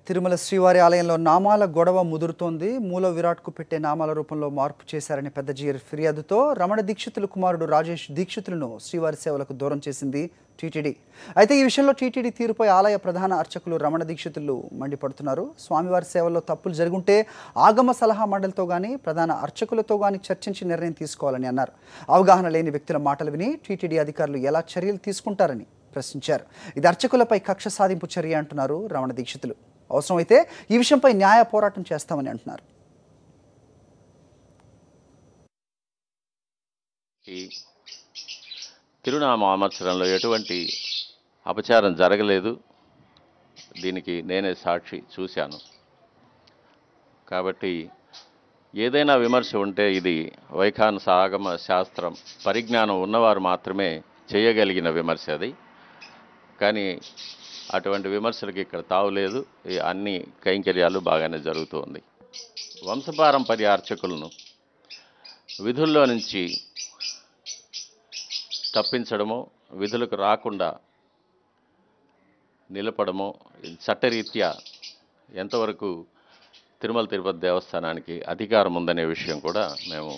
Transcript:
తిరుమల శ్రీవారి ఆలయంలో నామాల గొడవ ముదురుతోంది. మూల విరాట్కు పెట్టే నామాల రూపంలో మార్పు చేశారని పెద్ద జీయర్ ఫిర్యాదుతో రమణ దీక్షితులు కుమారుడు రాజేష్ దీక్షితులను శ్రీవారి సేవలకు దూరం చేసింది టీటీడీ. అయితే ఈ విషయంలో టీటీడీ తీరుపై ఆలయ ప్రధాన అర్చకులు రమణ దీక్షితులు మండిపడుతున్నారు. స్వామివారి సేవల్లో తప్పులు జరుగుంటే ఆగమ సలహా మండలితో కానీ ప్రధాన అర్చకులతో కానీ చర్చించి నిర్ణయం తీసుకోవాలని అన్నారు. అవగాహన లేని వ్యక్తుల మాటలు విని టీటీడీ అధికారులు ఎలా చర్యలు తీసుకుంటారని ప్రశ్నించారు. ఇది అర్చకులపై కక్ష సాధింపు చర్య అంటున్నారు రమణ దీక్షితులు. అవసరమైతే ఈ విషయంపై న్యాయ పోరాటం చేస్తామని అంటున్నారు. ఈ తిరునామ అమర్చడంలో ఎటువంటి అపచారం జరగలేదు. దీనికి నేనే సాక్షి చూశాను. కాబట్టి ఏదైనా విమర్శ ఉంటే ఇది వైఖానస ఆగమ శాస్త్రం పరిజ్ఞానం ఉన్నవారు మాత్రమే చేయగలిగిన విమర్శ అది. కానీ అటువంటి విమర్శలకు ఇక్కడ తావులేదు. ఈ అన్ని కైంకర్యాలు బాగానే జరుగుతుంది. వంశపారంపర్య అర్చకులను విధుల్లో నుంచి తప్పించడమో విధులకు రాకుండా నిలపడమో చట్టరీత్యా ఎంతవరకు తిరుమల తిరుపతి దేవస్థానానికి అధికారం ఉందనే విషయం కూడా మేము